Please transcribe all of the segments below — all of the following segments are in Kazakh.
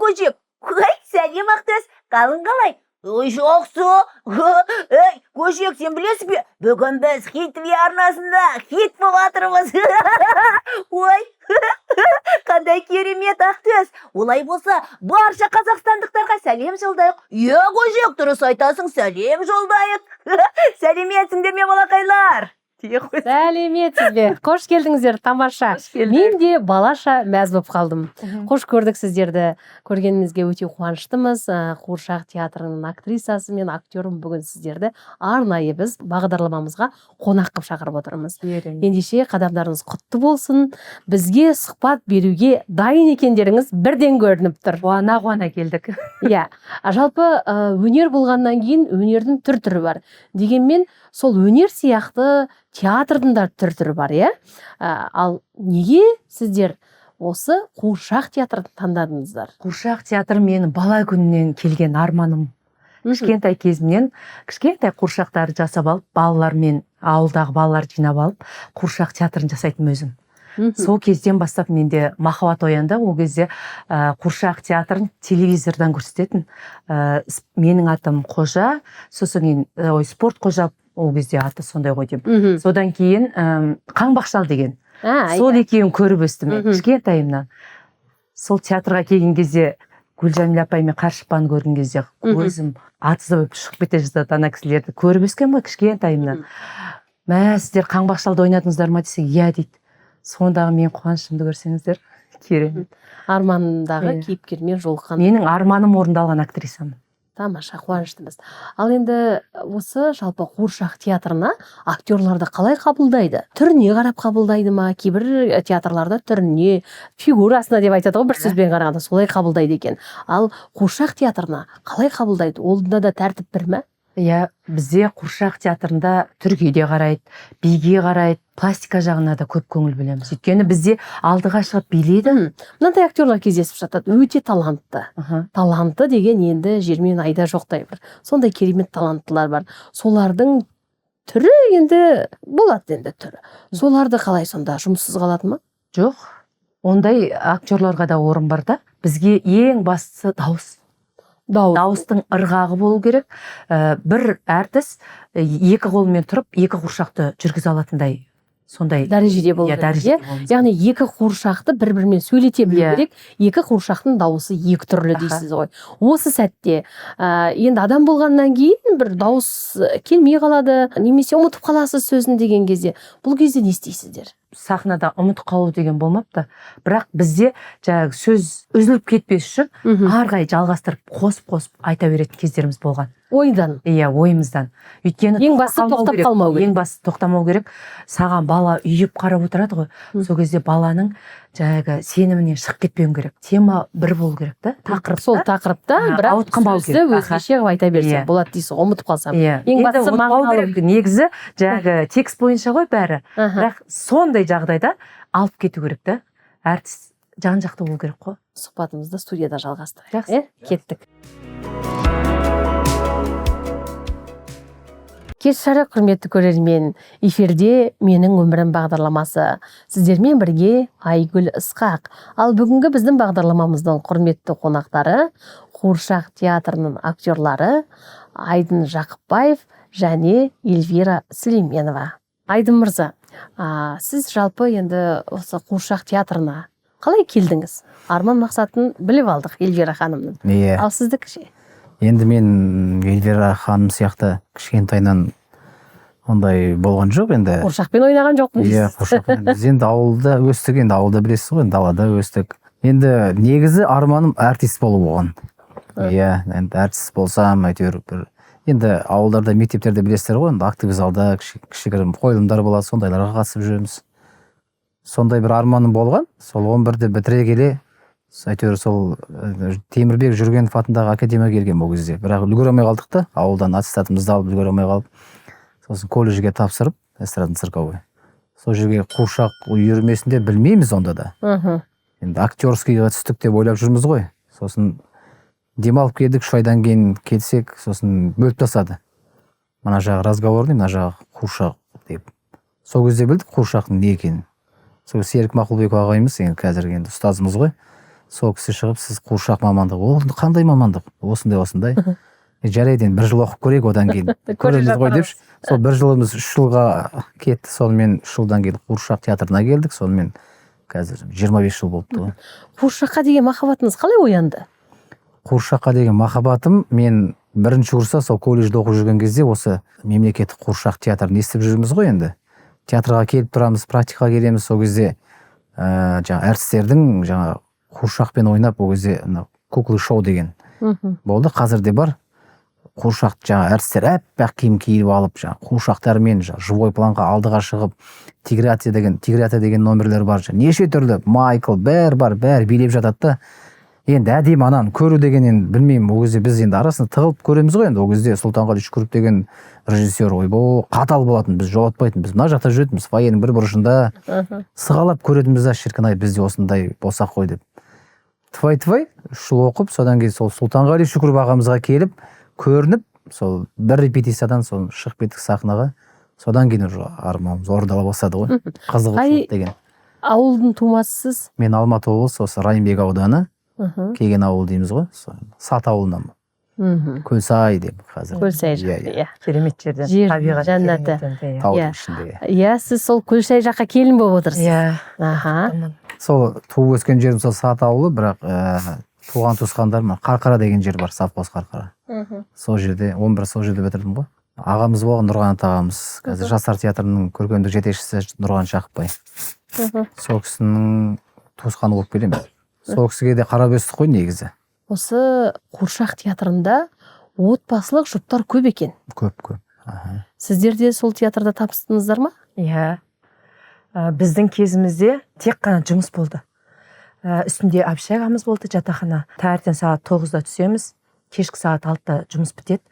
көжек. Ой, сәлем Ақтөс, қалың қалай? Ой, жоқсы. Ей, көжек, сен білесің бе? Бүгін біз Хит ТВ арнасында хит болып жатырмыз. Ой, қандай керемет Ақтөс. Олай болса, барша қазақстандықтарға сәлем жолдайық. Е, көжек, дұрыс айтасың, сәлем жолдайық. Сәлеметсіңдер ме, балақайлар? Сәлеметсіз бе? Қош келдіңіздер, тамаша. Мен де балаша мәз болып қалдым. Қош көрдік сіздерді. Көргенімізге өте қуаныштымыз. Қуыршақ театрының актрисасы мен актерім бүгін сіздерді арнайы біз бағдарламамызға қонақ қып шақырып отырмыз. Ендеше қадамдарыңыз құтты болсын. Бізге сұхбат беруге дайын екендеріңіз бірден көрініп тұр. Қуана келдік. Иә, жалпы өнер болғаннан кейін өнердің түр-түрі бар. Дегенмен сол өнер сияқты театрдың да түр-түрі бар, иә? Ал неге сіздер осы қуыршақ театрын таңдадыңыздар? Қуыршақ театры менің бала күнінен келген арманым. Кішкентай кезімнен кішкентай қуыршақтарды жасап алып, балалармен, ауылдағы балалар жинап алып, қуыршақ театрын жасайтын өзім. Сол кезден бастап менде махаббат оянды. Ол кезде қуыршақ театрын телевизордан көрсететін. Менің атым Қожа, сосын спорт Қожа, ол кезде аты сондай ғой деп. Содан кейін Қаңбақшал деген. Сол екеуін көріп өстім мен кішкентайымнан. Сол театрға келген кезде Гүлжәмил апаймен Қаршықпаны көрген кезде көзім атызы болып шығып кете жаздады. Ана кісілерді көріп өскен ғой кішкентайымнан. Мә, сіздер Қаңбақшалда ойнадыңыздар ма десе, иә дейді. Сондағы мен қуанышымды көрсеңіздер, керемет. Армандағы кейіпкермен жолыққан. Менің арманым орындалған актрисамын. Тамаша, қуаныштымыз. Ал енді осы жалпы қуыршақ театрына актерларды қалай қабылдайды? Түріне қарап қабылдайды ма? Кейбір театрларда түріне, фигурасына деп айтады ғой, бір сөзбен қарағанда солай қабылдайды екен. Ал қуыршақ театрына қалай қабылдайды? Олда да тәртіп бір ме? Иә, бізде қуыршақ театрында түрге де қарайды, биге қарайды, пластика жағына да көп көңіл бөлеміз. Өйткені бізде алдыға шығып билейді. Мынандай актерлар кездесіп жатады, өте талантты. Талантты деген енді жермен айда жоқтай бір. Сондай керемет таланттылар бар. Солардың түрі енді болады енді түрі. Соларды қалай сонда жұмыссыз қалады ма? Жоқ. Ондай актерларға да орын бар да. Бізге ең бастысы дауыс. Дауыстың ырғағы болу керек. Бір әртіс екі қолымен тұрып, екі қуыршақты жүргізе алатындай сондай дәрежеде болу керек. Яғни екі қуыршақты бір-бірімен сөйлете білу керек. Екі қуыршақтың дауысы екі түрлі дейсіз ғой. Осы сәтте енді адам болғаннан кейін бір дауыс келмей қалады, немесе ұмытып қаласыз сөзін деген кезде. Бұл кезде не істейсіздер? Сахнада ұмытып қалу деген болмапты. Бірақ бізде жаңағы сөз үзіліп кетпес үшін ары қарай жалғастырып қосып айта беретін кездеріміз болған. Ойдан. Иә, ойымыздан. Өйткені ең басты тоқтап қалмау керек. Ең басты тоқтамау керек. Саған бала үйіп қарап отырады ғой. Сол кезде баланың жаңағы сенімінен шығып кетпеуің керек. Тема бір болу керек та, тақырып. Сол тақырыпта бірақ сөзді өзгеше қылып айта берсе болады дейсіз, ұмытып қалсам. Ең бастысы мағыналы. Негізі жаңағы текст бойынша ғой бәрі. Бірақ сондай жағдайда алып кету керек та. Әртіс жан-жақты болу керек қой. Сұхбатымызды студияда жалғастырайық. Кеттік. Кеш жарық, құрметті көрермен, эфирде менің өмірім бағдарламасы. Сіздермен бірге Айгүл Ысқақ. Ал бүгінгі біздің бағдарламамыздың құрметті қонақтары Қуыршақ театрының актерлары Айдын Жақыпбаев және Эльвира Сүлейменова. Айдын мырза, сіз жалпы енді осы Қуыршақ театрына қалай келдіңіз? Арман мақсатын біліп алдық Эльвира ханымның. Ал сіздікі ше? Енді мен Эльвира ханым сияқты кішкентайынан ондай болған жоқ енді. Қуыршақпен ойнаған жоқпын. Иә, қуыршақпен. Біз енді ауылда өстік, енді ауылда білесіз ғой, далада өстік. Енді негізі арманым артист болу болған. Иә, енді артист болсам, әйтеуір бір енді ауылдарда, мектептерде білесіздер ғой, енді актовый залда кішігірім қойылымдар болады, сондайларға қатысып жүреміз. Сондай бір арманым болған. Сол 11-ді бітіре келе әйтеуір сол Темірбек Жүргенов атындағы академияға келген бұл кезде. Бірақ үлгере алмай қалдық та, ауылдан аттестатымызды алып үлгере алмай қалып, сосын колледжге тапсырып, эстрадно-цирковой. Сол жерге қуыршақ үйірмесінде білмейміз онда да. Енді актерскийға түстік деп ойлап жүрміз ғой. Сосын демалып келдік, 3 айдан кейін келсек, сосын бөліп тастады. Мына жағы разговорный, мына жағы қуыршақ деп. Сол кезде білдік қуыршақтың не екенін. Сол Серік Мақұлбек ағайымыз, енді қазір енді ұстазымыз ғой. сол кісі шығып, сіз қуыршақ мамандығы, ол қандай мамандық, осындай жарайды енді 1 жыл оқып көрейік, одан кейін көреміз ғой деп, сол 1 жылымыз 3 жылға кетті. Сонымен 3 жылдан кейін қуыршақ театрына келдік. Сонымен қазір 25 жыл болыпты ғой. Қуыршаққа деген махаббатыңыз қалай оянды? Қуыршаққа деген махаббатым, мен 1-ші курста сол колледжде оқып жүрген кезде осы мемлекеттік қуыршақ театрын естіп жүрміз ғой енді. Театрға келіп тұрамыз, практикаға келеміз, сол кезде жаңа әртістердің жаңа қуыршақпен ойнап, ол кезде куклы шоу деген болды. Қазір де бар. Қуыршақ жаңа әртістер әппақ киім киіп алып, жаңа қуыршақтармен живой планға алдыға шығып, тиграция деген номерлер бар. Неше түрлі Майкл бәрі билеп жатады да. Енді әдемі ананы көру деген, енді білмеймін, ол кезде біз енді арасында тығылып көреміз ғой енді. Ол кезде Сұлтанғали Шүкіров деген режиссер ойбай қатал болатын, біз жолатпайтын. Біз мына жақта жүретінбіз, фойенің бір бұрышында сығалап көретінбіз да, шіркін-ай, біз де осындай болсақ қой деп. Тфай 3 жыл оқып, содан кейін сол Сұлтанғали Шүкіров ағамызға келіп көрініп, сол бір репетициядан сол шығып кеттік сахнаға. Содан кейін уже арманымыз орындала бастады ғой. Қызығушылық деген. Ауылдың тумасысыз? Мен Алматы облысы, осы Райымбек ауданы, Кеген ауыл дейміз ғой. Сат ауылынан. Көлсай деп қазір. Көлсай иә. Керемет жерден. Жер Табиғат жәннаты. Таудың ішінде. Иә, сіз сол Көлсай жаққа келін болып отырсыз. Иә. Аха. Сол туып өскен жерім сол Сат ауылы, бірақ туған туысқандарым Қарқара деген жер бар, совхоз Қарқара. Сол жерде 11 сол жерде бітірдім ғой. Ағамыз болған Нұрғанат ағамыз, қазір жастар театрының көркемдік жетекшісі Нұрған Шақыпбай. Сол кісінің туысқаны болып келемін. Сол кісіге де қарап өстік қой негізі. Осы қуыршақ театрында отбасылық жұптар көп екен. Көп. Сіздер де сол театрда табыстыңыздар ма? Иә. Біздің кезімізде тек қана жұмыс болды. Үстінде әбіш ағамыз болды, жатақхана. Таңертең сағат 9-да түсеміз, кешкі сағат 6-да жұмыс бітеді.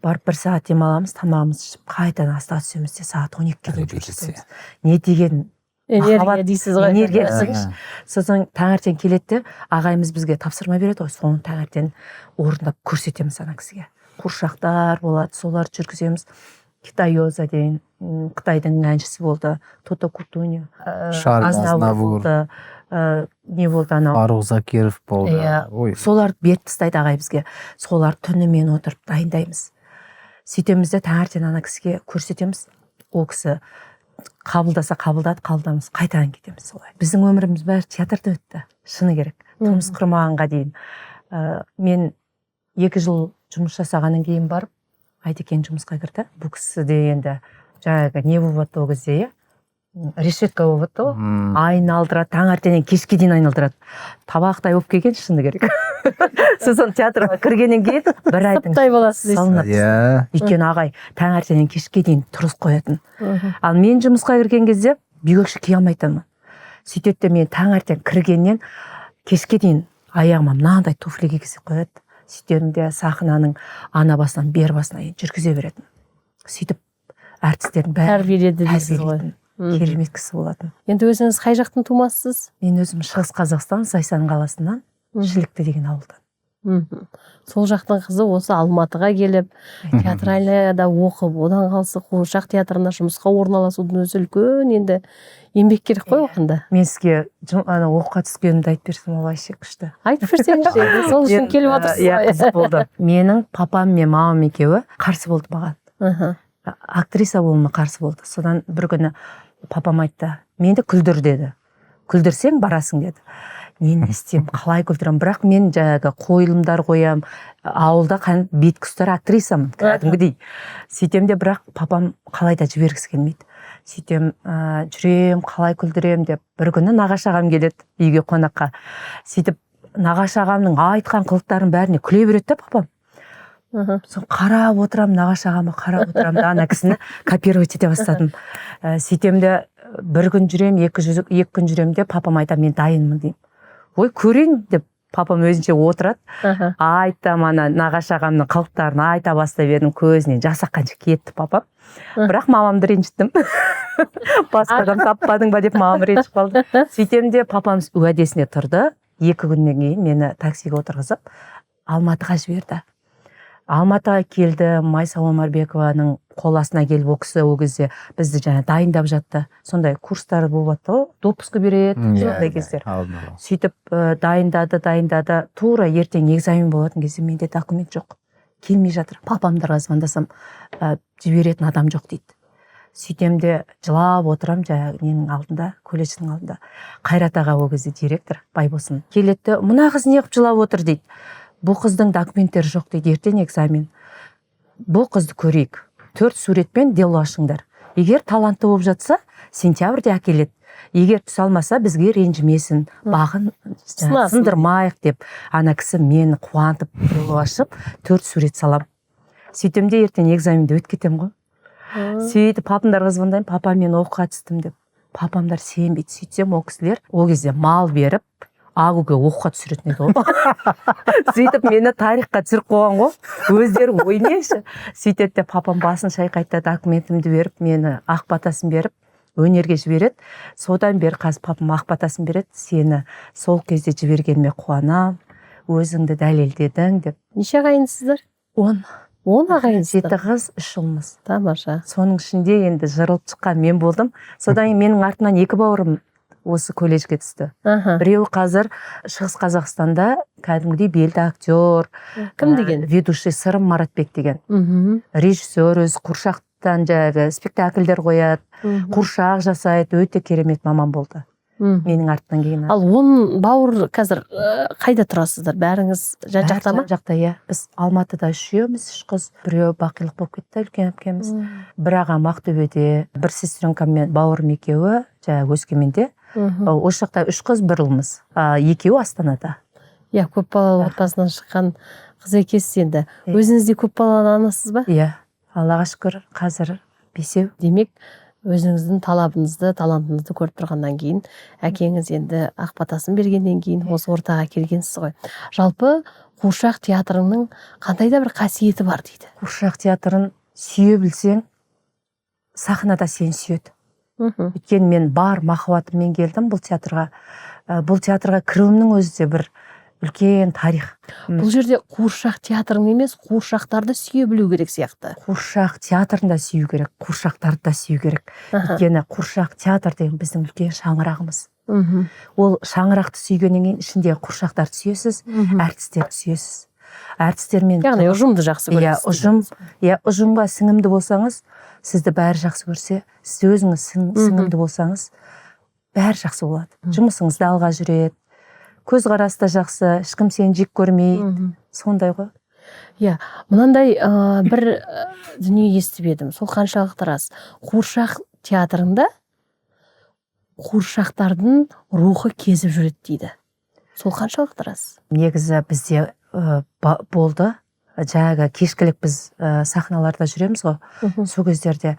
Барып 1 сағат демаламыз, тамағымызды ішіп, қайтадан астқа түсеміз де сағат 12-ге дейін жұмыс жасаймыз. Не деген энергия дейсіз ғой. Энергия десеңізші. Сосын таңертең келеді, ағайымыз бізге тапсырма береді ғой, соны таңертең орындап көрсетеміз ана кісіге. Қуыршақтар болады, соларды жүргіземіз. Китайоза деген Қытайдың әншісі болды, Тото Кутуньо, Азнавур болды, не болды анау, Фаруқ Закиров болды. Соларды беріп тастайды ағай бізге. Соларды түнімен отырып дайындаймыз. Сөйтеміз де таңертең ана кісіге көрсетеміз. Ол кісі қабылдаса қабылдады, қабылдамыз, қайтадан кетеміз солай. Біздің өміріміз бәрі театрда өтті, шыны керек. Тұрмыс құрмағанға дейін. Мен 2 жыл жұмыс жасағаннан кейін барып, Айтекен жұмысқа кірді. Бұл кісі де енді жаңағы не болып ол кезде, решетка болып ғой. Айналдырады, таңертеңнен кешке дейін айналдырады. Табақтай болып келген, шыны керек. Сосын театрға кіргеннен кейін бір айдың сыптай боласыз. Өйткені ағай таңертеңнен кешке дейін тұрып қоятын. Ал мен жұмысқа кірген кезде бүйгекші кие алмайтынмын. Сөйтеді де мен таңертең кіргеннен кешке дейін аяғыма мынандай туфли кигізіп қояды. Сөйтемде сахнаның ана басынан бер басына жүргізе беретін. Сөйтіп әртістердің бәрі тәрбиеледі дейсіз ғой. Керемет кісі болатын. Енді өзіңіз қай жақтың тумасысыз? Мен өзім Шығыс Қазақстан, Зайсан қаласынан, Шілікті деген ауылдан. Сол жақтың қызы осы Алматыға келіп, театральныйда оқып, одан қалсы қуыршақ театрына жұмысқа орналасудың өзі үлкен енді еңбек керек қой оғанда. Мен сізге оқуға түскенімді айтып берсем, олай күшті. Айтып берсеңізші, сол үшін келіп отырсыз. Иә, қызық болды. Менің папам мен мамам екеуі қарсы болды маған. Актриса болуыма қарсы болды. Содан бір күні папам айтты, менді күлдір деді. Күлдірсең барасың деді. Мен істеймін, қалай күлдірем, бірақ мен жаңағы қойылымдар қоям, ауылда бет күстер актрисамын, кәдімгідей. Сөйтем де, бірақ папам қалай да жібергісі келмейді. Сөйтем, жүрем, қалай күлдірем деп, бір күні нағашы ағам келеді үйге қонаққа. Сөйтіп, нағашы ағамның айтқан қылықтарын бәріне күле береді де папам. Соң қарап отырам, нағашы ағама қарап отырам да, ана кісіні копировать ете бастадым. Сөйтем де, бір күн жүрем, 2 күн жүрем де, папам айтам, мен дайынмын деймін. Ой, көрейін деп папам өзінше отырады. Айтам, ана нағашы ағамның қылықтарын айта бастай бердім, көзінен жас аққанша кетті папам. Бірақ мамамды ренжіттім. Басқадан таппадың ба деп мамам ренжіп қалды. Сөйтем де папам уәдесіне тұрды. 2 күннен кейін мені таксиге отырғызып Алматыға жіберді. Алматыға келді, Майса Омарбекованың қол астына келіп, ол кісі ол кезде бізді жаңа дайындап жатты. Сондай курстар болып жатты ғой, допуск береді, сондай кездер. Сөйтіп дайындады. Тура ертең экзамен болатын кезде менде документ жоқ. Келмей жатыр. Папамдарға звондасам, жіберетін адам жоқ дейді. Сөйтем де жылап отырам жаңағы ненің алдында, колледждің алдында. Қайрат аға ол кезде директор, Байбосын. Келеді, мына қыз не қылып жылап отыр дейді. Бұл қыздың документтері жоқ дейді, ертең экзамен. Бұл қызды көрейік. 4 суретпен дело ашыңдар. Егер талантты болып жатса, сентябрьде әкеледі. Егер түсе алмаса, бізге ренжімесін, бағын сындырмайық деп, ана кісі мені қуантып дело ашып, 4 сурет салам. Сөйтемде ертең экзаменді өтіп кетем ғой. Сөйтіп папамдарға звондаймын, папа мен оқуға түстім деп. Папамдар сенбейді. Сөйтсем ол кісілер ол кезде мал беріп, Агуге оқуға түсіретін еді ғой. Сөйтіп мені тарихқа түсіріп қойған ғой. Өздері ойнайшы. Сөйтеді де папам басын шайқайды, документімді беріп, мені ақ батасын беріп, өнерге жібереді. Содан бері қазір папам ақ батасын береді. Сені сол кезде жібергеніме қуанам, өзіңді дәлелдедің деп. Неше ағайынсыздар? 10 ағайынсыздар. 7 қыз, 3 ұлмыз. Тамаша. Соның ішінде енді жырылып шыққан мен болдым. Содан менің артынан 2 бауырым осы колледжге түсті. Біреуі қазір Шығыс Қазақстанда кәдімгідей белді актер. Кім деген? Ведущий Сырым Маратбек деген. Режиссер, өзі қуыршақтан жаңағы спектакльдер қояды, қуыршақ жасайды, өте керемет маман болды. Менің артынан кейін. Ал 10 бауыр қазір қайда тұрасыздар? Бәріңіз жақта ма? Жақта, иә. Біз Алматыда үшеуміз, 3 қыз. Біреу бақилық болып кетті, үлкен әпкеміз. Бір ағам Ақтөбеде, бір сестренкам мен бауырым екеуі жаңағы Өскеменде. Осы жақта 3 қыз, 1 ұлмыз. Екеуі Астанада. Иә, көп балалы отбасынан шыққан қыз екенсіз енді. Өзіңіз де көп балалы анасыз ба? Иә, Аллаға шүкір, қазір 5-еу. Демек, өзіңіздің талабыңызды, талантыңызды көріп тұрғаннан кейін, әкеңіз енді ақ батасын бергеннен кейін осы ортаға келгенсіз ғой. Жалпы қуыршақ театрының қандай да бір қасиеті бар дейді. Қуыршақ театрын сүйе білсең, сахнада сені сүйеді. Өйткені мен бар махаббатыммен келдім бұл театрға. Бұл театрға кіруімнің өзі де бір үлкен тарих. Бұл жерде қуыршақ театрын емес, қуыршақтарды сүйе білу керек сияқты. Қуыршақ театрын да сүю керек, қуыршақтарды да сүю керек. Өйткені қуыршақ театр деген біздің үлкен шаңырағымыз. Ол шаңырақты сүйгеннен кейін ішінде қуыршақтарды сүйесіз, әртістерді сүйесіз. Әртістермен яғни ұжымды жақсы көресіз. Ұжымға сіңімді болсаңыз, сізді бәрі жақсы көрсе, сіз өзіңіз сіңімді болсаңыз, бәрі жақсы болады. Жұмысыңызды алға жүреді. Көзқарасы да жақсы, ешкім сені жек көрмейді. Сондай ғой. Иә, мынандай бір дүние естіп едім. Сол қаншалықты рас. Қуыршақ театрында қуыршақтардың рухы кезіп жүреді дейді. Сол қаншалықты рас? Негізі бізде болды. Жаңағы кешкілік біз сахналарда жүреміз ғой. Сол кездерде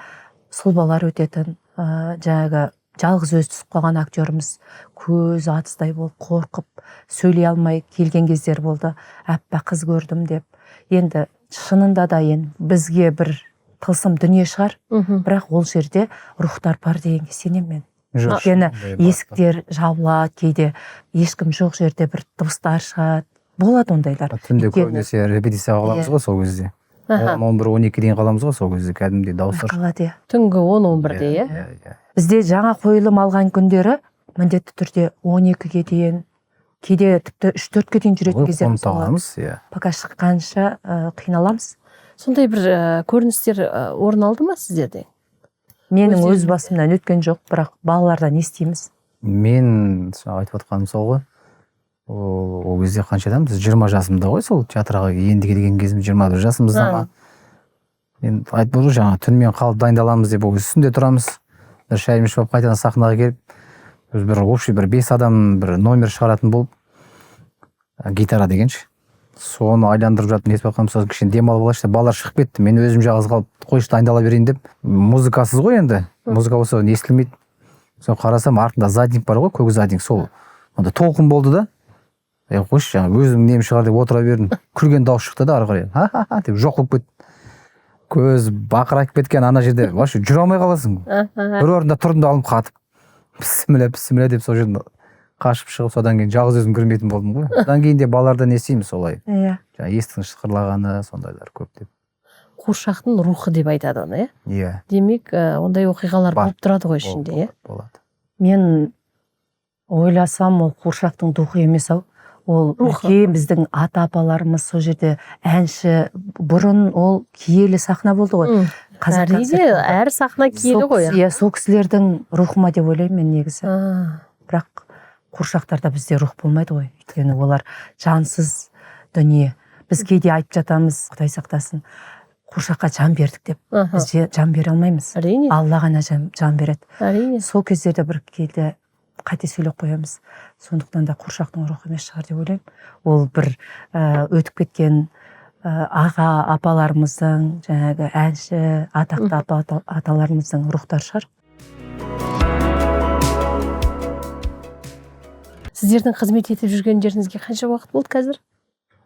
сұлбалар өтетін, жаңағы жалғыз өзі түсіп қалған актеріміз көз атыстай болып қорқып сөйлей алмай келген кездер болды. Аппақ қыз көрдім деп. Енді шынында да бізге бір тылсым дүние шығар, бірақ ол жерде рухтар бар дегенге сенемін мен. Өйткені есіктер жабылады, кейде ешкім жоқ жерде бір дыбыстар шығады. Болады ондайлар. Түнде көбінесе репетицияға қаламыз ғой сол кезде. 11-12 дейін қаламыз ғой сол кезде, кәдімгідей дауыстар. Түнгі 10-11-де, иә? Бізде жаңа қойылым алған күндері міндетті түрде 12-ге дейін, кейде тіпті 3-4-ге дейін жүретін кездеріміз болады. Пока шыққанша қиналамыз. Сондай бір көріністер орын алды ма сіздерде? Менің өз басымнан өткен жоқ, бірақ балалардан естиміз. Мен айтып отқаным сол ғой. Ол кезде қаншадамын? Біз 20 жасымда ғой, сол театрға енді келген кезім 21 жасымызда ма. Мен айтып отыр жаңа түнмен қалып дайындаламыз деп үстінде тұрамыз. Бір шайым ішіп қайтадан сахнаға келіп, біз бір общий бір 5 адам бір номер шығаратын болып, гитара дегенші. Соны айландырып жатып несіп атқанымыз, кішкене демалып алайыншы, балалар шығып кетті. Мен өзім жалғыз қалып қойшы дайындала берейін деп. Музыкасыз ғой енді. Музыка болса естілмейді. Соны қарасам, артында задник бар ғой, көк задник, сол. Онда толқын болды да. Қойшы жаңа өзім нем шығар деп отыра бердім. Күлген дауыс шықты да ары қарай. Ха-ха-ха деп жоқ болып кетті. Көз бақырайып кеткен ана жерде вообще жүре алмай қаласың. Бір орында тұрдым да алып қатып. Бісміллә деп сол жерден қашып шығып содан кейін жалғыз өзім кірмейтін болдым ғой. Содан кейін де балалардан естиміз солай. Иә. Жаңағы есіктің шықырлағаны сондайлар көп деп. Қуыршақтың рухы деп айтады оны, иә. Иә. Демек, ондай оқиғалар Бар. болып тұрады ғой ішінде, иә. Болады. Мен ойласам ол қуыршақтың духы емес ау. Ол Рухы. үлкен біздің ата апаларымыз сол жерде әнші, бұрын ол киелі сахна болды ғой. Қазақ Әрине, концертінде. әр сахна киелі ғой. Иә, сол кісілердің рухы ма деп ойлаймын мен негізі. А, Бірақ қуыршақтарда бізде рух болмайды ғой. Өйткені олар жансыз дүние. Біз кейде айтып жатамыз, Құдай сақтасын, қуыршаққа жан бердік деп. аха. Біз жан бере алмаймыз. Әрине, Алла ғана жан береді. әрине. Сол кездерде бір кейде қате сөйлеп қоямыз. Сондықтан да қуыршақтың рухы емес шығар деп ойлаймын. Ол бір өтіп кеткен аға апаларымыздың, жаңағы әнші, атақты аталарымыздың рухтары шығар. Сіздердің қызмет етіп жүрген жеріңізге қанша уақыт болды қазір?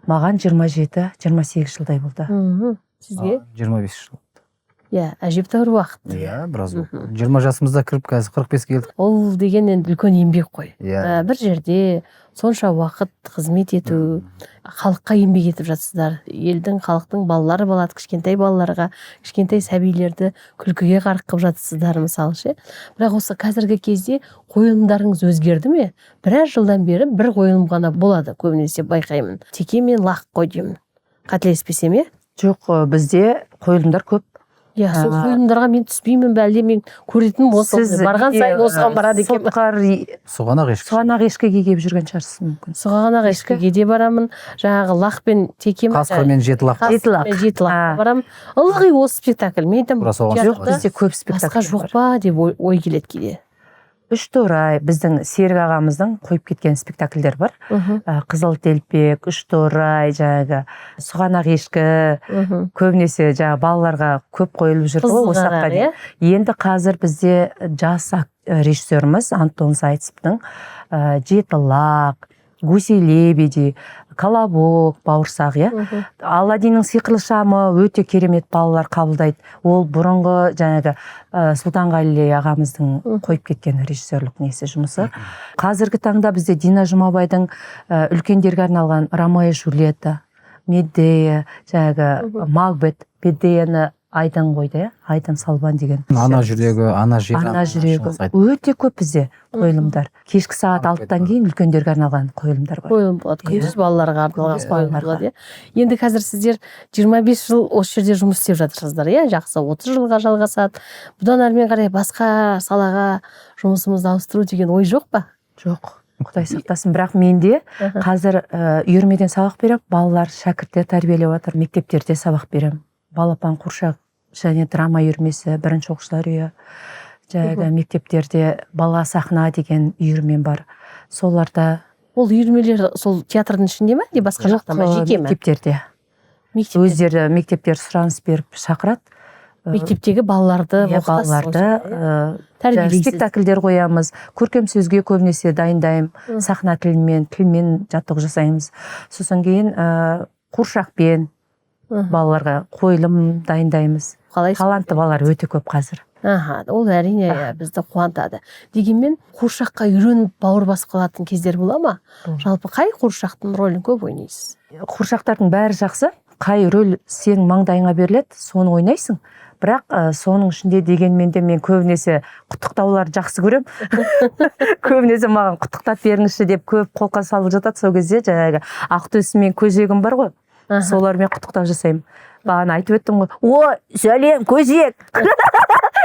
Маған 27-28 жылдай болды. Сізге? 25 жыл. Иә, әжептәуір уақыт. Иә, біраз болды. 20 жасымызда кіріп қазір 45-ке келдік. Ол деген енді үлкен еңбек қой. Иә. Бір жерде сонша уақыт қызмет ету, халыққа еңбек етіп жатсыздар. Елдің, халықтың балалары болады, кішкентай балаларға, кішкентай сәбилерді күлкіге қарық қылып жатсыздар мысалы ше. Бірақ осы қазіргі кезде қойылымдарыңыз өзгерді ме? Біраз жылдан бері бір қойылым ғана болады, көбінесе байқаймын. Теке мен лақ қой деймін. Қателеспесем, иә? Жоқ, бізде қойылымдар көп. Иә, сол қойылымдарға мен түспеймін бе, әлде мен көретін болсам, барған сайын осыған барады екен. Сұғанақ ешкі. Сұғанақ ешкіге келіп жүрген шығарсыз мүмкін. Сұғанақ ешкіге де барамын. Жаңағы лақ пен текем. Қасқыр мен жеті лақ. Жеті лақ. Барамын. Ылғи осы спектакль. Мен айтамын, Жоқ, бізде көп спектакль. басқа жоқ па деп ой келеді кейде. Үш торай біздің Серік ағамыздың қойып кеткен спектакльдер бар. Қызыл телпек, үш торай, жаңағы сұғанақ ешкі, көбінесе жаңағы балаларға көп қойылып жүрді ғой осы уақытқа дейін. Енді қазір бізде жас режиссеріміз Антон Зайцевтің жеті лақ, гуси лебеди, колобок, бауырсақ, иә. Аладдиннің сиқырлы шамы өте керемет балалар қабылдайды. Ол бұрынғы жаңағы Сұлтанғали ағамыздың қойып кеткен режиссерлік несі жұмысы. Қазіргі таңда бізде Дина Жұмабайдың үлкендерге арналған Ромео и Джульетта, Медея, жаңағы Макбет, Медеяны Айдан қойды, Айдан Салбан деген. Ана жүрегі, ана жүрегі. Өте көп бізде қойылымдар. Кешкі сағат 6-тан кейін үлкендерге арналған қойылымдар бар. Қойылым болады, күндіз балаларға арналған қойылым болады. Енді қазір сіздер 25 жыл осы жерде жұмыс істеп жатырсыздар, иә? Жақсы, 30 жылға жалғасады. Бұдан әрмен қарай басқа салаға жұмысымызды ауыстыру деген ой жоқ па? Жоқ. Құдай сақтасын. Бірақ менде қазір үйірмеден сабақ беріп, балалар, шәкірттер тәрбиелеп жатыр, мектептерде сабақ беремін. Балапан қуыршақ және драма үйірмесі, бірінші оқушылар үйі, жаңағы мектептерде бала сахна деген үйірмем бар. Соларда Ол үйірмелер сол театрдың ішінде ме, не басқа жақта ма, жеке ме? Мектептерде. Өздері мектептер сұраныс беріп шақырады. Мектептегі балаларды спектакльдер қоямыз. Көркем сөзге көбінесе дайындаймын. Сахна тілмен жаттығу жасаймыз. Сосын кейін қуыршақпен балаларға қойылым дайындаймыз. Талантты балалар өте көп қазір. Ол әрине бізді қуантады. Дегенмен қуыршаққа үйреніп бауыр басып қалатын кездер бола ма? Жалпы қай қуыршақтың рөлін көп ойнайсыз? Қуыршақтардың бәрі жақсы. Қай рөл сенің маңдайыңа беріледі, соны ойнайсың. Бірақ соның ішінде дегенмен де мен көбінесе құттықтауларды жақсы көрем. Көбінесе маған құттықтап беріңізші деп көп қолқа салып жатады. Сол кезде жаңағы ақтөсім мен көжегім бар ғой. Солармен құттықтау жасаймын. Бағана айтып өттім ғой. О, сәлем, көжек.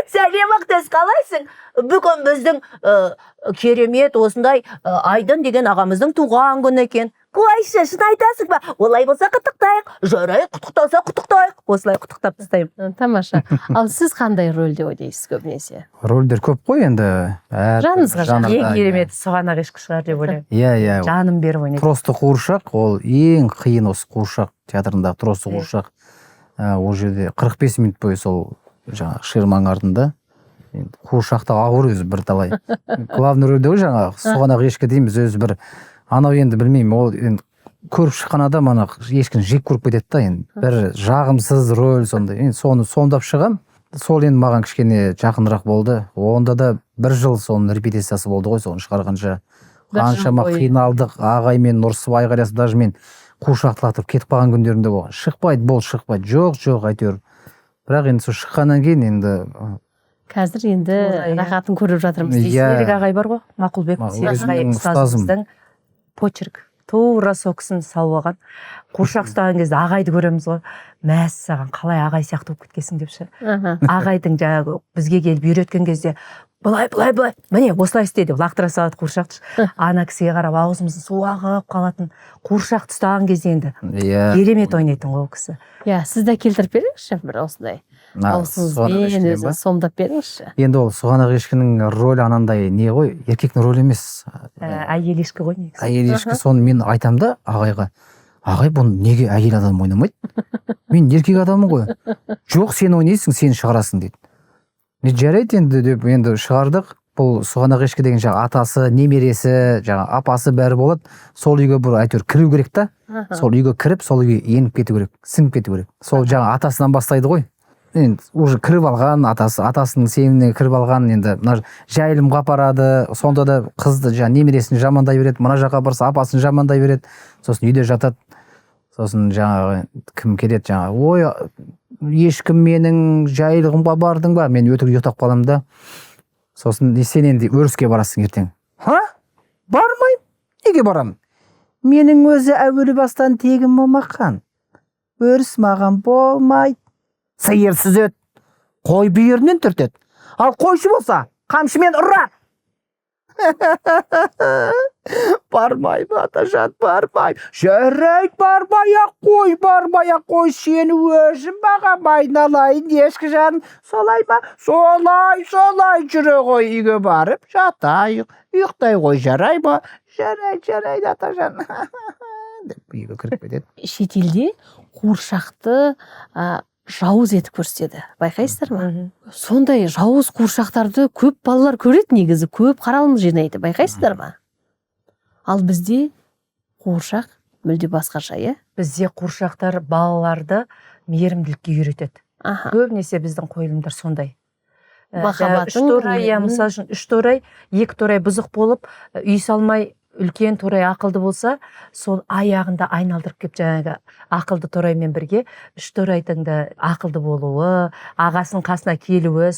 Сәлем, Ақтөс, қалайсың? Бүгін біздің керемет осындай Айдын деген ағамыздың туған күні екен. Қалайша, шын айтасың ба? Олай болса құттықтайық. Жарайды, құттықтауса құттықтайық. Осылай құттықтап тастаймын. Тамаша. Ал сіз қандай рөлде ойнайсыз көбінесе? Рөлдер көп қой енді. Жаныңызға ең керемет сұғанақ ешкі шығар деп ойлаймын. Иә. Жаным беріп ойнайды. Просто қуыршақ, ол ең қиын осы қуыршақ театрындағы просто қуыршақ. Ол жерде 45 минут бойы сол жаңағы ширманың артында қуыршақты ауыр өзі бір талай. Главный рөлде ғой жаңағы сұғанақ ешкі дейміз, өзі бір анау енді білмеймін, ол енді көріп шыққан адам ана ешкіні жек көріп кетеді да, енді бір жағымсыз рөл сондай. Енді соны сомдап шығам. Сол енді маған кішкене жақынырақ болды. Онда да бір жыл соның репетициясы болды ғой, соны шығарғанша қаншама бойы. қиналдық, ағаймен ұрысып айғайласып, даже мен қуыршақтатып кетіп қалған күндерім де болған. Шықпайды, жоқ әйтеуір. Бірақ енді сол шыққаннан кейін енді қазір енді Тура, иә. рахатын көріп жатырмыз Иә. дейсіз. Серік ағай бар ғой, Мақұлбек Серік өзімнің ағай ұстазым. ұстазымыздың почерк тура сол кісінің салып алған. Қуыршақ ұстаған кезде ағайды көреміз ғой, мәссаған қалай ағай сияқты болып кеткесің деп ше. Аха. Ағайдың жаңағы бізге келіп үйреткен кезде былай міне осылай істе деп лақтыра салады қуыршақты. Ана кісіге қарап аузымыздың суы ағып қалатын. Қуыршақты ұстаған кезде енді иә керемет ойнайтын ғой ол кісі. Иә, сіз де келтіріп беріңізші бір осындай. Аузыңызбен өзін сомдап беріңізші. енді ол сұғанақ ешкінің рөлі анандай не ғой, еркектің рөлі емес. Әйел ешкі ғой негізі. Әйел ешкі. Соны мен айтамын да ағайға, ағай бұны неге әйел адам ойнамайды? Мен еркек адаммын ғой. Жоқ, сен ойнайсың, сен шығарасың дейді. Не жарайды енді деп енді шығардық. Бұл сұғанақ ешкі деген жаңағы атасы, немересі, жаңағы апасы бәрі болады. Сол үйге бір әйтеуір кіру керек та. Сол үйге кіріп, сол үйге еніп кету керек, сіңіп кету керек. Сол жаңағы атасынан бастайды ғой. Енді уже кіріп алған атасының сеніміне кіріп алған, енді мына жайылымға апарады, сонда да қызды жаңағы немересін жамандай береді, мына жаққа барса апасын жамандай береді, сосын үйде жатады. Сосын жаңағы кім келеді жаңағы, ой ешкім менің жайылымға бардың ба, мен өтірік ұйықтап қаламын да. Сосын сен енді өріске барасың ертең. Бармаймын. Неге барамын? Менің өзі әуелі бастан тегім момақан. Өріс маған болмайды. Сиыр сүзет, қой бүйірінен түртеді. Ал қойшы болса, қамшымен ұрар. Бармаймын, атажан, бармаймын. Жарайды, бармай-ақ қой, сені өзім бағам айналайын, ешкі жарым. Солай ма? Солай жүре ғой, үйге барып жатайық. Ұйықтай ғой, жарай ба? Жарайды, атажан. Деп үйге кіріп кетеді. Шетелде қуыршақты жауыз етіп көрсетеді. Байқайсыздар ма? Сондай жауыз қуыршақтарды көп балалар көреді негізі, көп қаралым жинайды. Байқайсыздар ма? Ал бізде қуыршақ мүлде басқаша, иә? Бізде қуыршақтар балаларды мейірімділікке үйретеді. Аха. Көбінесе біздің қойылымдар сондай. Махаббатын, Үш торай, мысалы үшін үш торай, екі торай бұзық болып, үй салмай үлкен торай ақылды болса, сол аяғында айналдырып кеп жаңағы ақылды тораймен бірге үш торайдың да ақылды болуы, ағасының қасына келуі,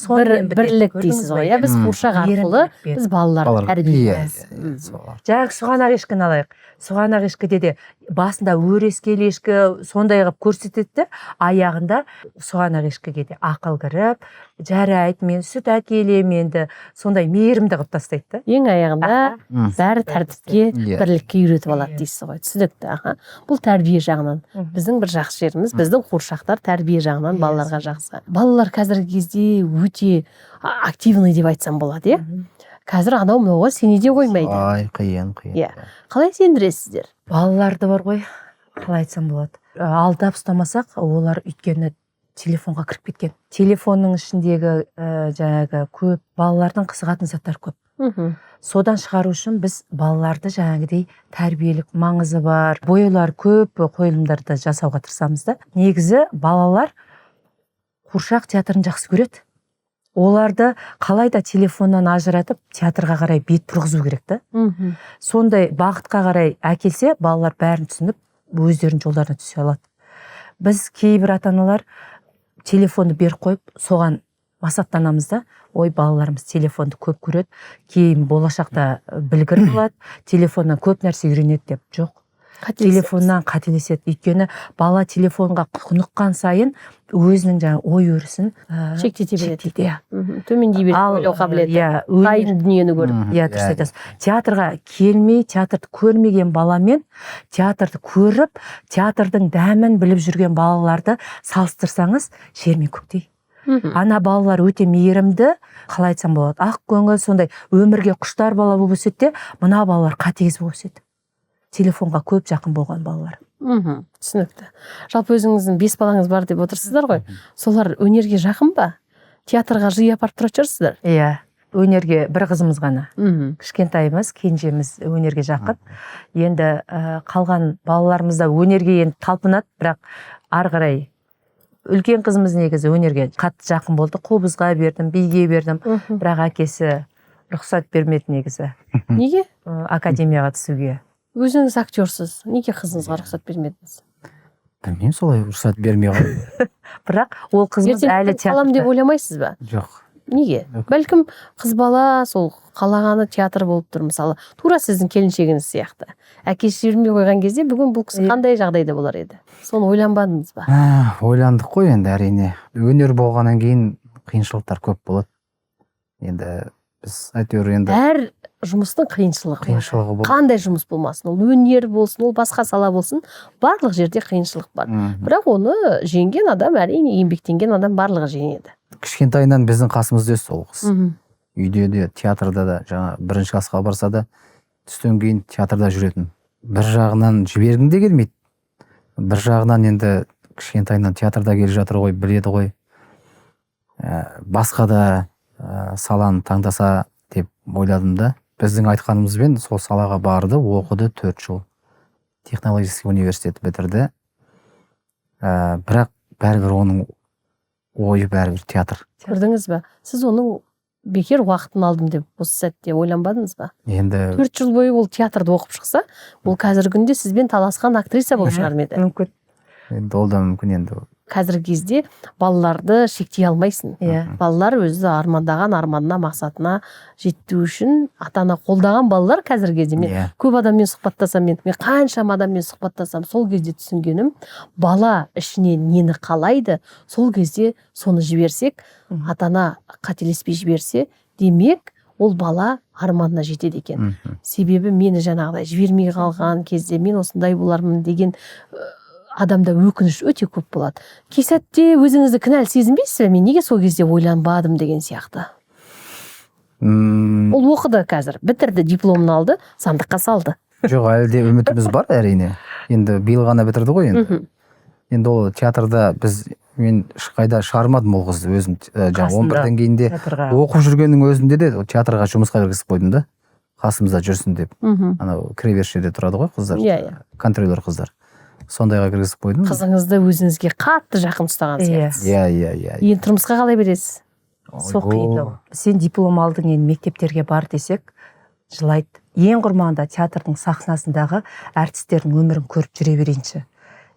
бірлік дейсіз ғой, иә? Біз қуыршақ арқылы біз балаларды тәрбиелейміз. Жаңағы сұғанақ ешкіні алайық. Сұғанақ ешкіде де басында өрескел ешкі сондай қылып көрсетеді, аяғында сұғанақ ешкіге де ақыл кіріп, жарайды, мен сүт әкелемін енді, сондай мейірімді қылып тастайды. Ең аяғында бәрі тәртіпке, бірлікке үйретіп алады дейсіз ғой. Түсінікті. Бұл тәрбие жағынан. Біздің бір жақсы жеріміз, біздің қуыршақтар тәрбие жағынан балаларға жақсы. Балалар қазіргі кезде өте активный деп айтсам болады, иә? Қазір анау мынауға сене де қоймайды. Қиын. Иә. Қалай сендіресіздер? Балаларды бар ғой, қалай айтсам болады. Алдап ұстамасақ, олар өйткені телефонға кіріп кеткен. Телефонның ішіндегі жаңағы көп балалардың қызығатын заттар көп. Содан шығару үшін біз балаларды жаңағыдей тәрбиелік маңызы бар, бояулар көп қойылымдарды жасауға тырысамыз да. Негізі балалар қуыршақ театрын жақсы көреді. Оларды қалайда телефоннан ажыратып театрға қарай бет бұрғызу керек та. Сондай бағытқа қарай әкелсе, балалар бәрін түсініп, өздерінің жолдарына түсе алады. Біз кейбір ата-аналар телефонды беріп қойып, соған масаттанамыз да, ой, балаларымыз телефонды көп көреді, кейін болашақта білгір болады, телефоннан көп нәрсе үйренеді деп. Жоқ. Телефоннан қателеседі. Өйткені бала телефонға құныққан сайын өзінің жаңа ой өрісін шектете береді. Төмендей береді, ойлау қабілеті. Қайын дүниені көріп. Иә, дұрыс айтасыз. Театрға келмей, театрды көрмеген баламен театрды көріп, театрдың дәмін біліп жүрген балаларды салыстырсаңыз, жер мен көктей. Ана балалар өте мейірімді, қалай айтсам болады, ақ көңіл, сондай өмірге құштар бала болып өседі, мына балалар қатыгез болып өседі. Телефонға көп жақын болған балалар. Түсінікті. Жалпы өзіңіздің 5 балаңыз бар деп отырсыздар ғой. Солар өнерге жақын ба? Театрға жиі апарып тұратын шығарсыздар? Иә, өнерге бір қызымыз ғана. Кішкентайымыз, кенжеміз өнерге жақын. Енді қалған балаларымыз да өнерге енді талпынады, бірақ ары қарай үлкен қызымыз негізі өнерге қатты жақын болды. Қобызға бердім, биге бердім, бірақ әкесі рұқсат бермеді негізі. Неге? Академияға түсуге. Өзіңіз актерсыз, неге қызыңызға рұқсат бермедіңіз? Білмеймін, солай рұқсат бермей қалды. Бірақ ол қызымыз әлі қалам деп ойламайсыз ба? Жоқ. Неге? Бәлкім қыз бала сол қалағаны театр болып тұр, мысалы тура сіздің келіншегіңіз сияқты. Әкесі жібермей қойған кезде бүгін бұл кісі қандай жағдайда болар еді? Соны ойланбадыңыз ба? Ойландық қой енді, әрине. Өнер болғаннан кейін қиыншылықтар көп болады. Енді біз әйтеуір енді Әр жұмыстың қиыншылығы болады. Қандай жұмыс болмасын, ол өнер болсын, ол басқа сала болсын, барлық жерде қиыншылық бар. Бірақ оны жеңген адам, әрине еңбектенген адам барлығы жеңеді. Кішкентайынан біздің қасымызда өсті ол қыз. Үйде де, театрда да, жаңа бірінші классқа барса да, түстен кейін театрда жүретін. Бір жағынан жібергім де келмейді. Бір жағынан енді кішкентайынан театрда келе жатыр ғой, біледі ғой. Басқа да саланы таңдаса деп ойладым да. Біздің айтқанымызбен сол салаға барды, оқыды 4 жыл. Технологический университет бітірді. Бірақ бәрібір оның ойы бәрібір театр. Көрдіңіз бе? Сіз оның бекер уақытын алдым деп осы сәтте ойланбадыңыз ба? Енді 4 жыл бойы ол театрда оқып шықса, ол қазіргі күнде сізбен таласқан актриса болып шығар ма еді? Мүмкін. енді ол да мүмкін енді. Қазіргі кезде балаларды шектей алмайсың. Балалар өзі армандаған арманына, мақсатына жету үшін ата-ана қолдаған балалар қазіргі кезде. Мен көп адаммен сұхбаттасам, мен қаншама адаммен сұхбаттасам, сол кезде түсінгенім, бала ішінен нені қалайды, сол кезде соны жіберсек, ата-ана қателеспей жіберсе, демек ол бала арманына жетеді екен. Себебі мені жаңағыдай жібермей қалған кезде мен осындай болармын деген адамда өкініш өте көп болады. Кей сәтте өзіңізді кінәлі сезінбейсіз бе? Мен неге сол кезде ойланбадым деген сияқты. Ол оқыды қазір, бітірді, дипломын алды, сандыққа салды. Жоқ, әлі де үмітіміз бар әрине. Енді биыл ғана бітірді ғой енді. Енді ол театрда мен ешқайда шығармадым ол қызды, өзім жаңа 11-ден кейін де оқып жүргеннің өзінде де театрға жұмысқа кіргізіп қойдым да. Қасымызда жүрсін деп. Анау кіреберіс жерде тұрады ғой қыздар, контролер қыздар. Сондайға кіргізіп қойдым. Қызыңызды өзіңізге қатты жақын ұстаған сияқтысыз. Иә. Енді тұрмысқа қалай бересіз? Сол қиындау. Сен диплом алдың, енді мектептерге бар десек, жылайды. Ең құрмағында театрдың сахнасындағы әртістердің өмірін көріп жүре берейінші.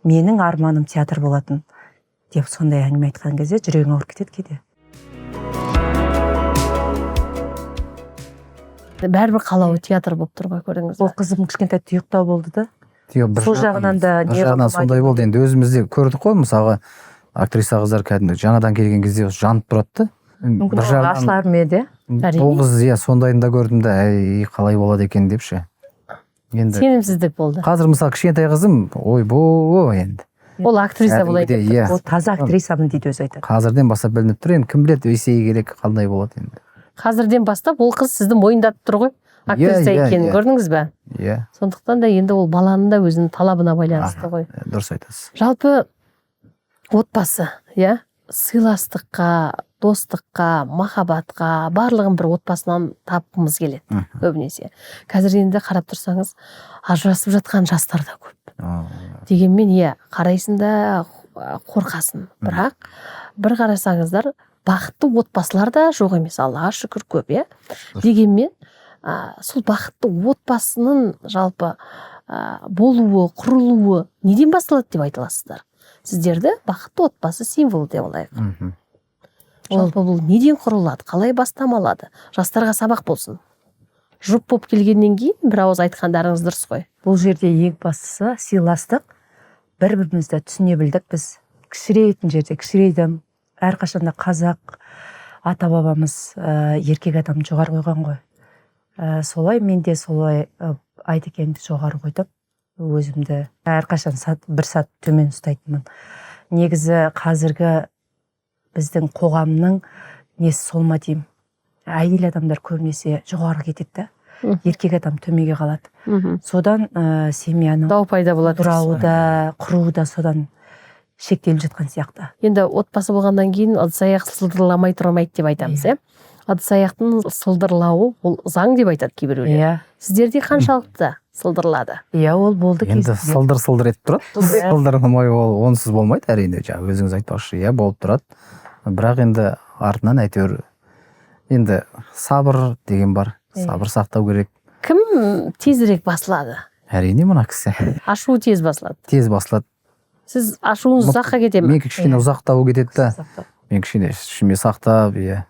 Менің арманым театр болатын деп сондай әңгіме айтқан кезде жүрегің ауырып кетеді кейде. Бәрібір қалауы театр болып тұр ғой, көрдіңіз бе? Ол қызым кішкентай тұйықтау болды да. Сол жағынан да сондай болды. Енді өзімізде көрдік қой, мысалға актриса қыздар кәдімгі жаңадан келген кезде жанып тұрады. Мүмкін ашылар ма еді? Ол қыз сондайында көрдім да, қалай болады екен депші. Сенімсіздік болды. Қазір мысалы кішкентай қызым, ойбой енді. Ол актриса болады. Ол таза актрисамын дейді өзі айтады. Қазірден бастап білініп тұр, енді кім біледі, есейе керек қандай болады енді. Қазірден бастап ол қыз сізді мойындатып тұр ғой. Актриса екенін көрдіңіз бе? Иә. Сондықтан да енді ол баланың да өзінің талабына байланысты ғой. Дұрыс айтасыз. Жалпы отбасы, иә, сыйластыққа, достыққа, махаббатқа, барлығын бір отбасынан тапқымыз келеді көбінесе. Қазір енді қарап тұрсаңыз, ажырасып жатқан жастар да көп. Дегенмен қарайсың да қорқасын. Бірақ бір қарасаңыздар, бақытты отбасылар да жоқ емес, Аллаға шүкір көп, иә. Дегенмен сол бақытты отбасының жалпы болуы, құрылуы неден басталады деп айта аласыздар? Сіздерді бақытты отбасы символы деп алайық. Жалпы бұл неден құрылады, қалай бастамалады? Жастарға сабақ болсын. Жұп болып келгеннен кейін бір ауыз айтқандарыңыз дұрыс қой. Бұл жерде ең бастысы сыйластық, бір-бірімізді түсіне білдік біз. Кішірейтін жерде кішірейдім. Әрқашанда қазақ ата бабамыз еркек адам жоғары қойған ғой. Солай мен де солай айтекенді жоғары қойдым. Өзімді әрқашан бір сат төмен ұстайтынмын. Негізі қазіргі біздің қоғамның несі сол ма деймін. Әйел адамдар көбінесе жоғары кетеді, еркек адам төмеге қалады. Содан семьяның дау пайда болады. Турауы да, құруы да содан шектеліп жатқан сияқты. Енді отбасы болғаннан кейін ыдыс аяқ сылдырламай тұрмайды деп айтамыз, иә? Ыдыс аяқтың сылдырлауы ол заң деп айтады кейбіреулер. Сіздерде қаншалықты сылдырлады? Иә, ол болды кезде. Енді сылдыр етіп тұрады. Сылдырламай ол онсыз болмайды әрине, жаңа өзіңіз айтпақшы, иә, болып тұрады. Бірақ енді артынан әйтеуір енді сабыр деген бар. Сабыр сақтау керек. кім тезірек басылады? әрине мына кісі Ашуы тез басылады. тез басылады. Сіз ашуыңыз ұзаққа кете ме? Менікі кішкене ұзақтау кетеді да. Мен кішкене ішіме сақтап, иә.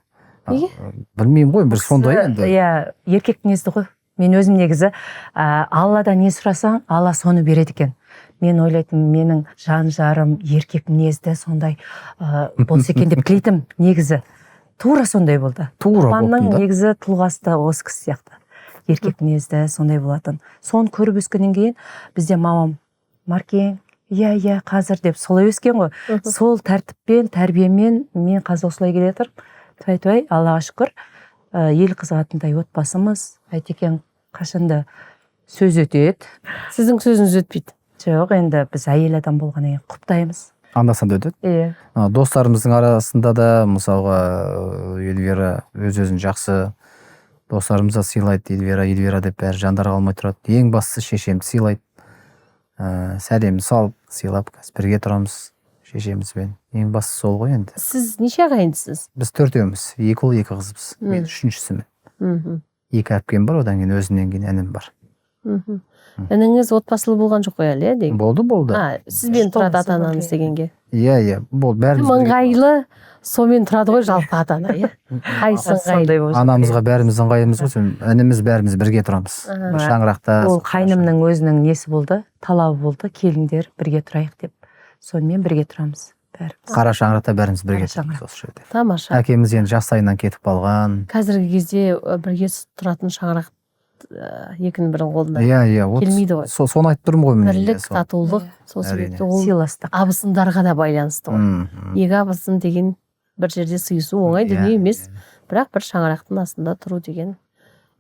Неге? Білмеймін ғой, бір сондай енді. Иә, еркек мінезді ғой. Мен өзім негізі Алладан не сұрасаң, Алла соны береді екен. Мен ойлайтын, менің жан жарым еркек мінезді сондай болса екен деп тілейтім. Негізі тура сондай болды. Тура Папамның болдың да. негізі тұлғасы да осы кісі сияқты. Еркек мінезді сондай болатын. Соны көріп өскеннен кейін бізде мамам Маркең, иә қазір деп солай өскен ғой. Сол тәртіппен, тәрбиемен мен қазір осылай келе жатырмын. Той Аллаға шүкір. Ел қызығатындай отбасымыз. Айтекең қашанда сөз өтеді. Сіздің сөзіңіз өтпейді. Жоқ, енді біз әйел адам болғаннан кейін құптаймыз. Анда-санда өтеді. Иә. Достарымыздың арасында да мысалға Эльвира өз-өзін жақсы достарымызға сыйлайды. Эльвира деп бәрі жандар қалмай тұрады. Ең бастысы шешемді сыйлайды. Сәлем салып сыйлап бірге тұрамыз шешемізбен. Ең бастысы сол ғой енді. Сіз неше ағайындысыз? Біз төртеуміз, 2 ұл 2 қызбыз. Мен үшіншісімін. 2 әпкем бар, одан кейін өзімнен кейін інім бар. Ініңіз отбасылы болған жоқ қой әлі, деген? Болды. Сізбен тұрады ата-анаңыз дегенге. Иә, болды. Бәріміз Ыңғайлы сомен тұрады ғой жалпы ата-ана, иә? Қайсы ыңғайлы? Анамызға бәріміз ыңғайлымыз ғой, ініміз бәріміз бірге тұрамыз. Шаңырақта. Ол қайнымның өзінің несі болды, талабы болды, келіңдер бірге тұрайық деп. Сонымен бірге тұрамыз бәріміз. Қара шаңырақта бәріміз бірге Қара тұрамыз осы жерде. Тамаша. Әкеміз енді жастайынан кетіп қалған. Қазіргі кезде бірге тұратын шаңырақ екінің бірінің қолында. Иә, Келмейді ғой. соны айтып тұрмын ғой. Бірлік, татулық, сол себепті ол Сыйластық. абысындарға да байланысты ғой. Екі абысын деген бір жерде сыйысу оңай дүние емес, бірақ бір шаңырақтың астында тұру деген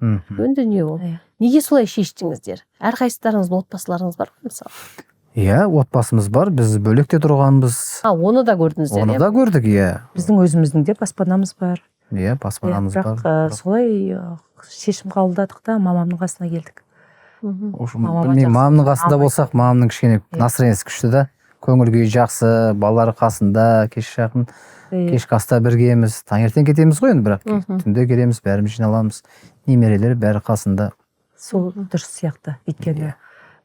үлкен дүние ол. Неге солай шештіңіздер? Әрқайсыларыңыздың отбасыларыңыз бар ғой мысалы? Иә, отбасымыз бар, біз бөлекте тұрғанбыз. Оны да көрдіңіздер? Оны да көрдік, иә. Біздің өзіміздің де баспанамыз бар. Иә, баспанамыз бар. Бірақ солай шешім қабылдадық та мамамның қасына келдік. Мамамның қасында болсақ, мамамның кішкене настроениесі күшті да. Көңіл күйі жақсы, балалары қасында, кеш жақын, кешкі аста біргеміз. Таңертең кетеміз ғой енді, бірақ түнде келеміз, бәріміз жиналамыз. Немерелер бәрі қасында. Сол дұрыс сияқты. Өйткені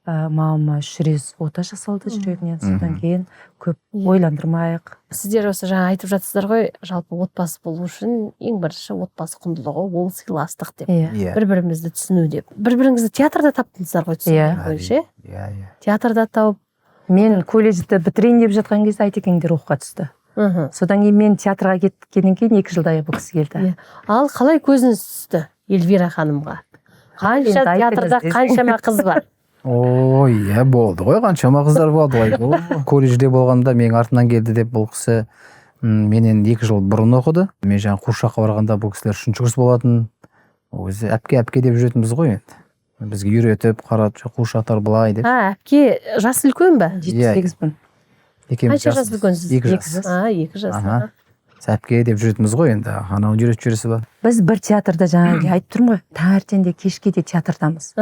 мамама 3 рет ота жасалды жүрегінен, содан кейін көп ойландырмайық. Сіздер осы жаңа айтып жатсыздар ғой, жалпы отбасы болу үшін ең бірінші отбасы құндылығы ол сыйластық деп. Бір-бірімізді түсіну деп. Бір-біріңізді театрда таптыңыздар ғой, түсіну бойынша. Иә. Театрда тауып. Мен колледжді бітірейін деп жатқан кезде Айтекеңдер оқуға түсті. Содан кейін мен театрға кеткеннен кейін 2 жылдай бұл кісі келді. Ал қалай көзіңіз түсті Эльвира ханымға? Қанша театрда қаншама қыз бар? Ой, иә, болды ғой, қаншама қыздар болды ғой. Колледжде болғанда менің артынан келді деп бұл кісі менен 2 жыл бұрын оқыды. Мен жаңа Қуыршаққа барғанда бұл кісілер 3-ші курс болатын. Өзі әпке деп жүретінбіз ғой енді. Бізге үйретіп, қарап, Қуыршақтар былай деп. Әпке жас үлкен бе? 7-8-пін. Қанша жас үлкенсіз? 2 жас. 2 жас. Әпке деп жүретінбіз ғой енді. Анау үйретіп жүресі бар. Біз бір театрда жаңағы айтып тұрмын ғой, таңертең де кешке де театрдамыз.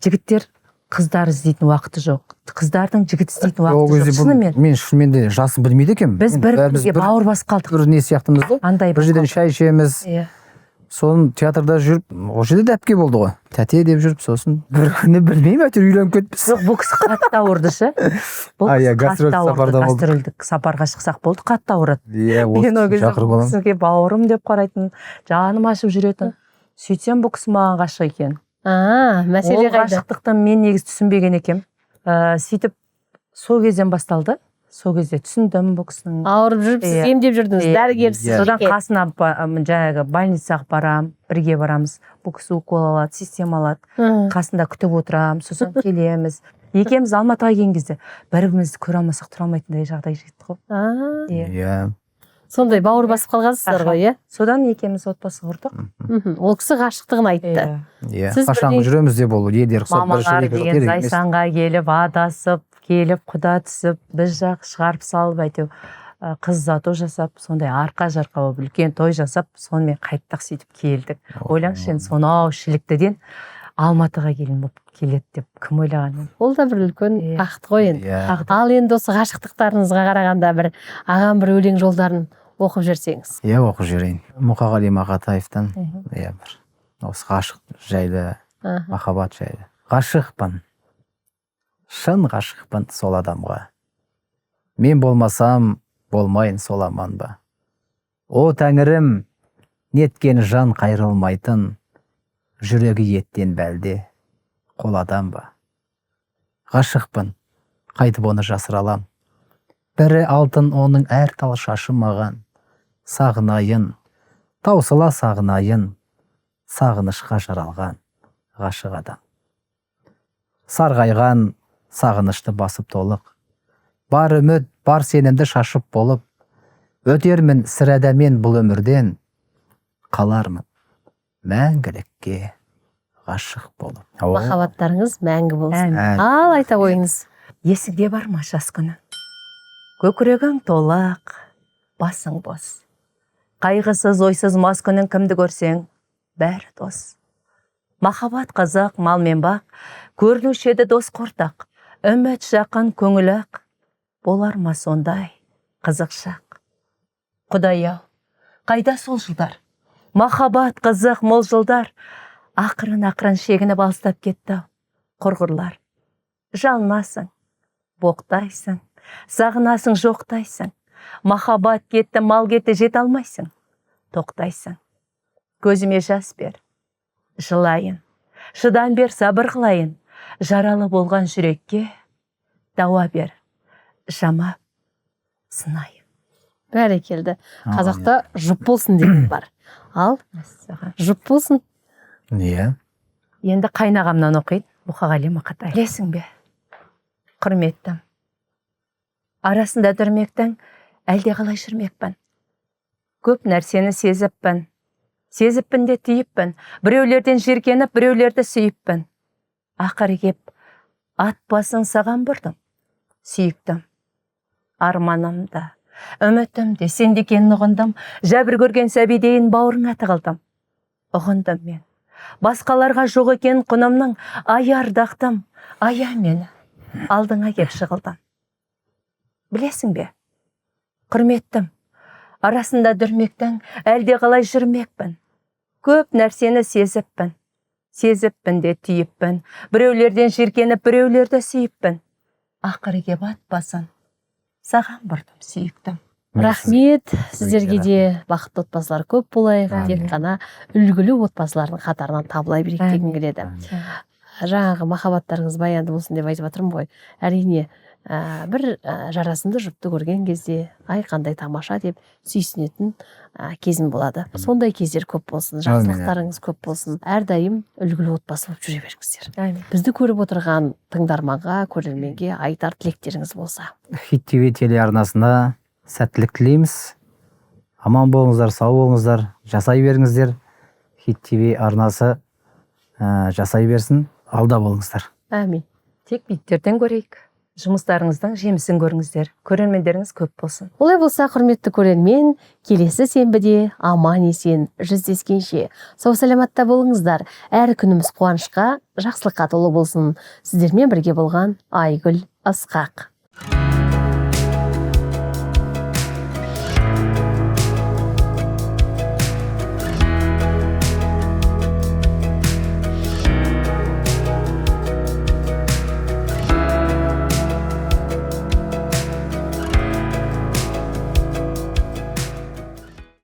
Жігіттер қыздар іздейтін уақыты жоқ. Қыздардың жігіт іздейтін уақыты жоқ. Шынымен. Мен шынымен де жасын білмейді екенмін. Біз бір-бірге бауыр басып қалдық. Бір не сияқтымыз ғой. Бір жерден шай ішеміз. Соны театрда жүріп, ол жерде де әпке болды ғой. Тәте деп жүріп, сосын бір күні білмеймін, әйтеуір үйленіп кетіппіз. Жоқ, бұл кісі қатты ауырды ше. Бұл кісі қатты ауырды. Гастрольдік сапарға шықсақ болды, қатты ауырады. Мен ол кезде бұл кісіге бауырым деп қарайтын, жаным ашып жүретін. Сөйтсем бұл кісі маған ғашық екен. Мәселе қайда? Ол ғашықтықтан мен негіз түсінбеген екем. Сөйтіп сол кезден басталды. Сол кезде түсіндім бұл кісінің. Ауырып жүріп, сіз емдеп жүрдіңіз, дәрігерсіз. Содан қасына жаңағы больницаға барам, бірге барамыз. Бұл кісі укол алады, система алады. Қасында күтіп отырам, сосын келеміз. Екеуміз Алматыға келген кезде бір-бірімізді көре алмасақ тұра алмайтындай жағдай жетті ғой. Иә. Сондай бауыр басып қалғансыздар ғой, иә? Содан екеуміз отбасы құрдық. Ол кісі ғашықтығын айтты. Иә. Қашанғы жүреміз деп ол елдер ұқсап мамалар деген Зайсанға келіп адасып, келіп құда түсіп, біз жақ шығарып салып, әйтеу қыз ұзату жасап, сондай арқа жарқа болып үлкен той жасап, сонымен қайттық сөйтіп келдік. Ойлаңызшы енді сонау шіліктіден Алматыға келін болып келеді деп кім ойлаған? Ол да бір үлкен бақыт қой енді. Ал енді осы ғашықтықтарыңызға қарағанда бір ағам бір өлең жолдарын оқып жүрсеңіз. Иә, оқып жүрейін. Мұқағали Мақатаевтан, иә, бір осы ғашық жайлы махаббат жайлы. Ғашықпын, шын ғашықпын сол адамға. Мен болмасам, болмайын сол аман ба. О тәңірім, неткен жан қайрылмайтын, жүрегі еттен бәлде, қол адам ба. Ғашықпын, қайтып оны жасыра алам. Бірі алтын оның әр тал шашы маған. Сағынайын, таусыла сағынайын, сағынышқа жаралған ғашық адам. Сарғайған сағынышты басып толық, бар үміт, бар сенімді шашып болып, өтермін сірәдә мен бұл өмірден, қалармын мәңгілікке ғашық болып. Махаббаттарыңыз мәңгі болсын. Әмин. Ал айта қойыңыз. Есіңде бар ма жас күнің? Көкірегің толақ, басың бос. Қайғысыз, ойсыз мас күнің кімді көрсең, бәрі дос. Махаббат қазақ, мал мен бақ, көрінуші еді дос қортақ, үміт жақын көңіл ақ, болар ма сондай қызық шақ. Құдай-ау, қайда сол жылдар? Махаббат қызық мол жылдар, ақырын шегініп алыстап кетті. Құрғырлар, жалынасың, боқтайсың, сағынасың, жоқтайсың. Махаббат кетті, мал кетті, жет алмайсың. Тоқтайсың, көзіме жас бер, жылайын, шыдан бер, сабыр қылайын. Жаралы болған жүрекке дауа бер, жамап, сынайын. Бәрекелді. Қазақта жұп болсын деген бар. Ал жұп болсын. Иә. Енді қайнағамнан оқиды, Мұқағали Мақатай. Білесің бе, құрметтім, арасында дүрмектің, әлде қалай жүрмекпін. Көп нәрсені сезіппін де түйіппін, біреулерден жеркеніп, біреулерді сүйіппін. Ақыры кеп, ат басын саған бұрдым, сүйіктім. Арманымды, үмітімді сенде екенін ұғындым, жәбір көрген сәбидейін бауырыңа тығылдым. Ұғындым мен, басқаларға жоқ екен құнымның, ай ардақтым, ая мені, алдыңа кеп шығылдым. Білесің бе, құрметтім, арасында дүрмектің, әлде қалай жүрмекпін. Көп нәрсені сезіппін де түйіппін, біреулерден жеркеніп, біреулерді сүйіппін. Ақыры кеп ат басын саған бұрдым, сүйіктім. Рахмет, сіздерге де бақытты отбасылар көп болайық, тек қана үлгілі отбасылардың қатарынан табыла берейік дегім келеді. Жаңағы махаббаттарыңыз баянды болсын деп айтып жатырмын ғой. Әрине, бір жарасымды жұпты көрген кезде, ай қандай тамаша деп сүйсінетін кезім болады. Сондай кездер көп болсын, жақсылықтарыңыз көп болсын. Әрдайым үлгілі отбасы болып жүре беріңіздер. Бізді көріп отырған тыңдарманға, көрерменге айтар тілектеріңіз болса. Хит ТВ телеарнасында сәттілік тілейміз. Аман болыңыздар, сау болыңыздар, жасай беріңіздер. Хит ТВ арнасы жасай берсін, алда болыңыздар. Әмин. Тек биттерден көрейік. Жұмыстарыңыздың жемісін көріңіздер. Көрермендеріңіз көп болсын. Олай болса, құрметті көрермен, келесі сенбіде аман есен жүздескенше сау саламатта болыңыздар. Әр күніміз қуанышқа, жақсылыққа толы болсын. Сіздермен бірге болған Айгүл Ысқақ.